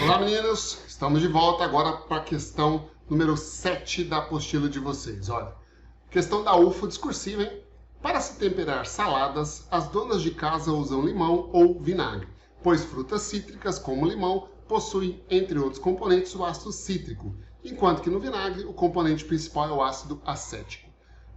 Olá meninos, estamos de volta agora para a questão número 7 da apostila de vocês. Olha, questão da UFO discursiva, hein? Para se temperar saladas, as donas de casa usam limão ou vinagre, pois frutas cítricas como limão possuem, entre outros componentes, o ácido cítrico, enquanto que no vinagre o componente principal é o ácido acético.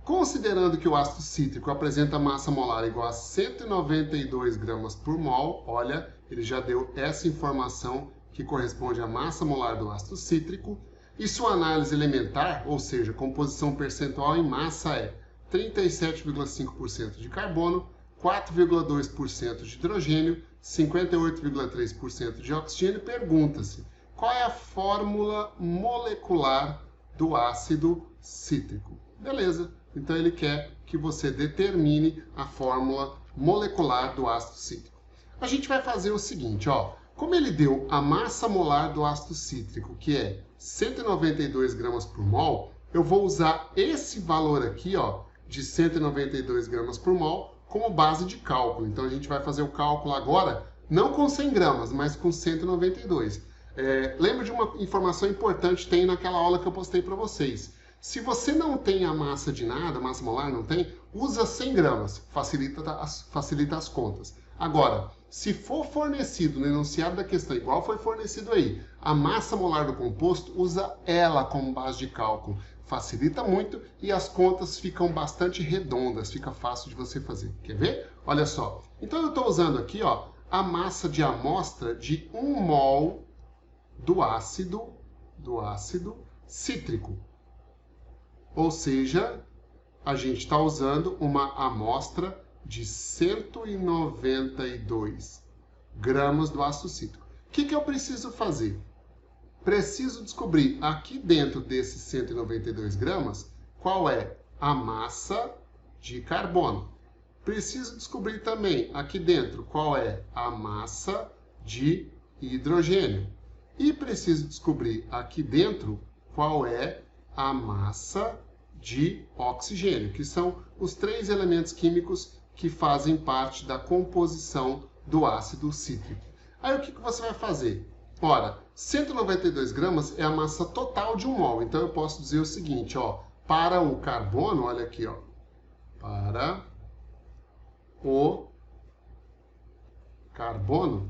Considerando que o ácido cítrico apresenta massa molar igual a 192 gramas por mol, olha, ele já deu essa informação que corresponde à massa molar do ácido cítrico, e sua análise elementar, ou seja, composição percentual em massa é 37,5% de carbono, 4,2% de hidrogênio, 58,3% de oxigênio, pergunta-se qual é a fórmula molecular do ácido cítrico. Beleza, então ele quer que você determine a fórmula molecular do ácido cítrico. A gente vai fazer o seguinte, ó. Como ele deu a massa molar do ácido cítrico, que é 192 gramas por mol, eu vou usar esse valor aqui, ó, de 192 gramas por mol, como base de cálculo. Então a gente vai fazer o cálculo agora, não com 100 gramas, mas com 192. Lembra de uma informação importante que tem naquela aula que eu postei para vocês. Se você não tem a massa de nada, massa molar não tem, usa 100 gramas, facilita as contas. Agora, se for fornecido no enunciado da questão, igual foi fornecido aí, a massa molar do composto, usa ela como base de cálculo. Facilita muito e as contas ficam bastante redondas, fica fácil de você fazer. Quer ver? Olha só. Então eu estou usando aqui, ó, a massa de amostra de 1 mol do ácido cítrico. Ou seja, a gente está usando uma amostra de 192 gramas do ácido cítrico. O que eu preciso fazer? Preciso descobrir aqui dentro desses 192 gramas qual é a massa de carbono. Preciso descobrir também aqui dentro qual é a massa de hidrogênio. E preciso descobrir aqui dentro qual é a massa de oxigênio, que são os 3 elementos químicos que fazem parte da composição do ácido cítrico. Aí o que você vai fazer? Ora, 192 gramas é a massa total de 1 mol. Então eu posso dizer o seguinte, ó, para o carbono, olha aqui, ó, para o carbono,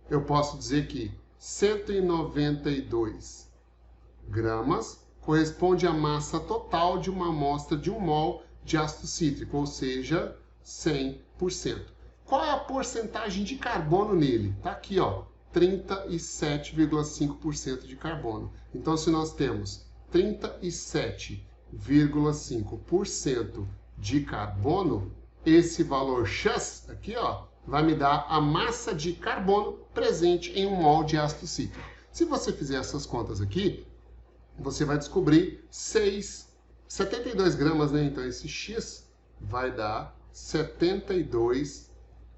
eu posso dizer que 192 gramas corresponde à massa total de uma amostra de 1 mol de ácido cítrico, ou seja, 100%. Qual é a porcentagem de carbono nele? Está aqui, ó, 37,5% de carbono. Então, se nós temos 37,5% de carbono, esse valor X aqui, ó, vai me dar a massa de carbono presente em 1 mol de ácido cítrico. Se você fizer essas contas aqui, você vai descobrir 72 gramas, né? Então, esse X vai dar 72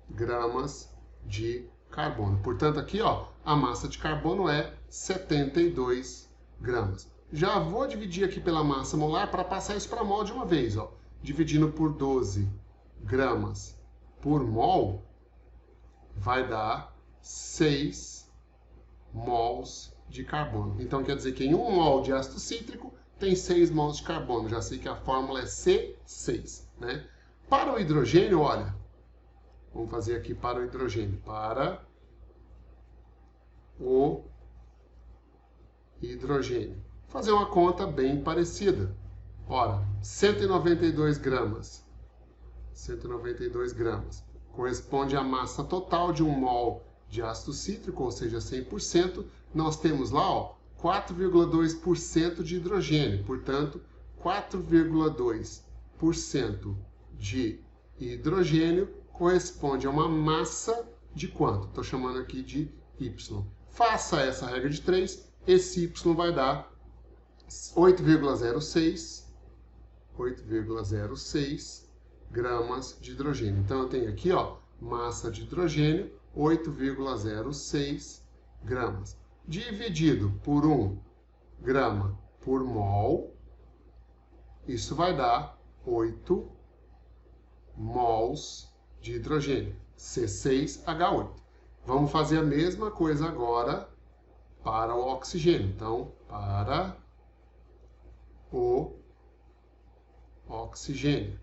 gramas de carbono. Portanto, aqui, ó, a massa de carbono é 72 gramas. Já vou dividir aqui pela massa molar para passar isso para mol de uma vez, ó. Dividindo por 12 gramas por mol, vai dar 6 mols de carbono. Então, quer dizer que em 1 mol de ácido cítrico tem 6 mols de carbono. Já sei que a fórmula é C6, né? Para o hidrogênio, olha, vamos fazer aqui para o hidrogênio. Para o hidrogênio. Fazer uma conta bem parecida. Ora, 192 gramas. 192 gramas. Corresponde à massa total de 1 mol de ácido cítrico, ou seja, 100%. Nós temos lá, ó, 4,2% de hidrogênio. Portanto, 4,2% de hidrogênio corresponde a uma massa de quanto? Estou chamando aqui de Y. Faça essa regra de 3, esse Y vai dar 8,06 gramas de hidrogênio. Então, eu tenho aqui, ó, massa de hidrogênio, 8,06 gramas. Dividido por 1 grama por mol, isso vai dar 8 mols de hidrogênio, C6H8. Vamos fazer a mesma coisa agora para o oxigênio. Então, para o oxigênio.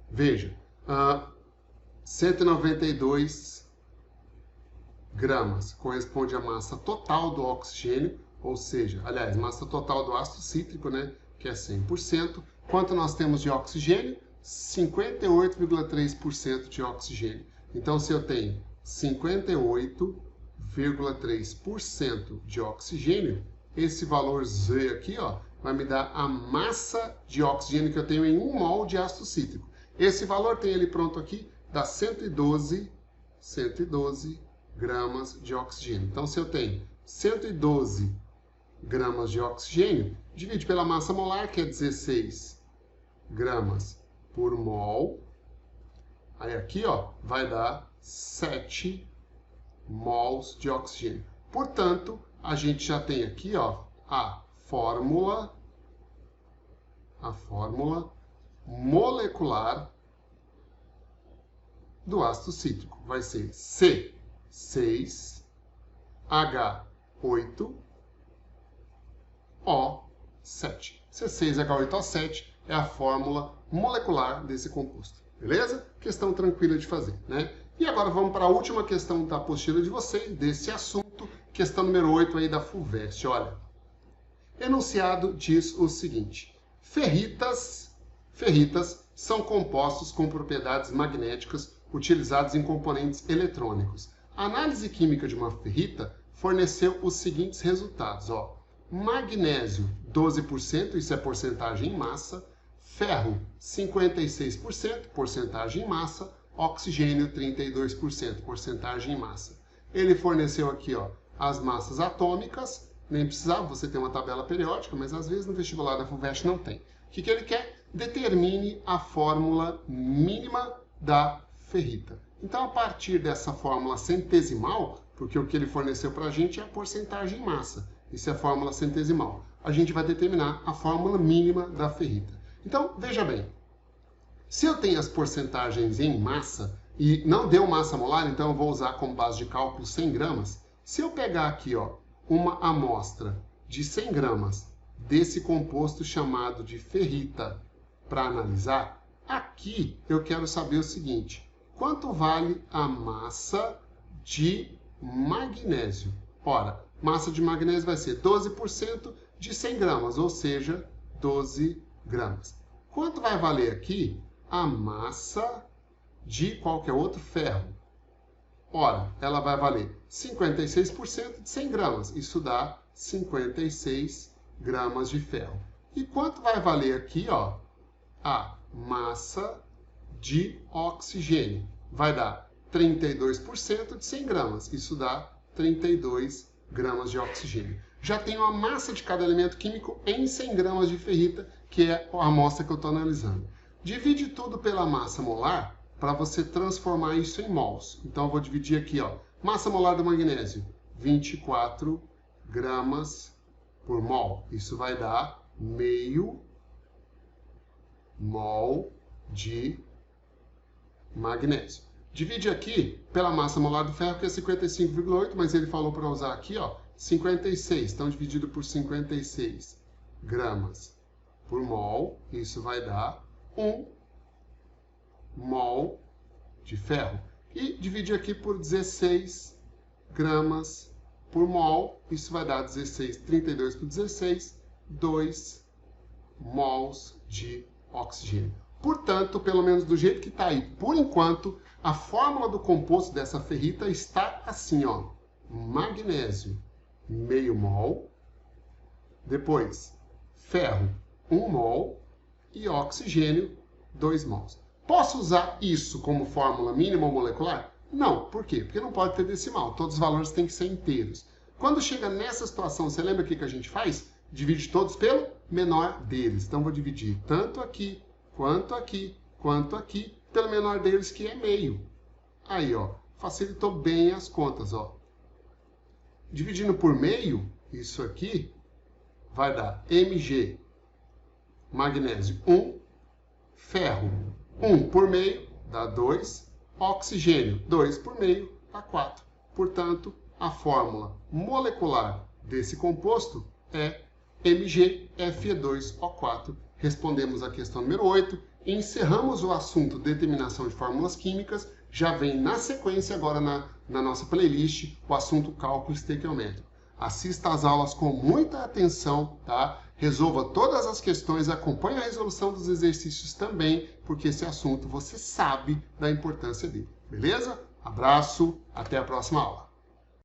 Veja, 192 gramas corresponde à massa total do oxigênio, ou seja, aliás, massa total do ácido cítrico, né, que é 100%. Quanto nós temos de oxigênio? 58,3% de oxigênio. Então, se eu tenho 58,3% de oxigênio, esse valor Z aqui, ó, vai me dar a massa de oxigênio que eu tenho em 1 mol de ácido cítrico. Esse valor tem ele pronto aqui, dá 112 gramas de oxigênio. Então, se eu tenho 112 gramas de oxigênio, divide pela massa molar, que é 16 gramas por mol. Aí aqui, ó, vai dar 7 mols de oxigênio. Portanto, a gente já tem aqui, ó, a fórmula molecular do ácido cítrico. Vai ser C6H8O7. C6H8O7 é a fórmula molecular desse composto. Beleza? Questão tranquila de fazer, né? E agora vamos para a última questão da apostila de vocês, desse assunto, questão número 8 aí da FUVEST. Olha, enunciado diz o seguinte: ferritas são compostos com propriedades magnéticas utilizados em componentes eletrônicos. A análise química de uma ferrita forneceu os seguintes resultados, ó. Magnésio, 12%, isso é porcentagem em massa. Ferro, 56%, porcentagem em massa. Oxigênio, 32%, porcentagem em massa. Ele forneceu aqui, ó, as massas atômicas. Nem precisava você ter uma tabela periódica, mas às vezes no vestibular da FUVEST não tem. O que ele quer? Determine a fórmula mínima da ferrita. Então, a partir dessa fórmula centesimal, porque o que ele forneceu para a gente é a porcentagem em massa. Isso é a fórmula centesimal. A gente vai determinar a fórmula mínima da ferrita. Então, veja bem. Se eu tenho as porcentagens em massa e não deu massa molar, então eu vou usar como base de cálculo 100 gramas. Se eu pegar aqui, ó, uma amostra de 100 gramas desse composto chamado de ferrita para analisar, aqui eu quero saber o seguinte: quanto vale a massa de magnésio? Ora, massa de magnésio vai ser 12% de 100 gramas, ou seja, 12 gramas. Quanto vai valer aqui a massa de qualquer outro ferro? Ora, ela vai valer 56% de 100 gramas. Isso dá 56 gramas de ferro. E quanto vai valer aqui, ó, a massa de oxigênio? Vai dar 32% de 100 gramas. Isso dá 32 gramas de oxigênio. Já tenho a massa de cada elemento químico em 100 gramas de ferrita, que é a amostra que eu estou analisando. Divide tudo pela massa molar para você transformar isso em mols. Então, eu vou dividir aqui, ó, massa molar do magnésio, 24 gramas por mol. Isso vai dar meio mol de magnésio. Divide aqui pela massa molar do ferro, que é 55,8, mas ele falou para usar aqui, ó, 56. Então, dividido por 56 gramas por mol, isso vai dar 1 mol de ferro. E dividir aqui por 16 gramas por mol, isso vai dar 16, 32 por 16, 2 mols de oxigênio. Portanto, pelo menos do jeito que está aí, por enquanto, a fórmula do composto dessa ferrita está assim, ó. Magnésio, meio mol. Depois, ferro, 1 mol. E oxigênio, 2 mols. Posso usar isso como fórmula mínima molecular? Não. Por quê? Porque não pode ter decimal. Todos os valores têm que ser inteiros. Quando chega nessa situação, você lembra o que a gente faz? Divide todos pelo menor deles. Então, vou dividir tanto aqui, quanto aqui, quanto aqui, pelo menor deles, que é meio. Aí, ó, facilitou bem as contas, ó. Dividindo por meio, isso aqui vai dar mg magnésio 1, ferro 1 por meio, dá 2, oxigênio 2 por meio, dá 4. Portanto, a fórmula molecular desse composto é MgFe2O4. Respondemos a questão número 8 e encerramos o assunto determinação de fórmulas químicas. Já vem na sequência agora na nossa playlist o assunto cálculo estequiométrico. Assista às aulas com muita atenção, tá? Resolva todas as questões, acompanhe a resolução dos exercícios também, porque esse assunto você sabe da importância dele. Beleza? Abraço, até a próxima aula.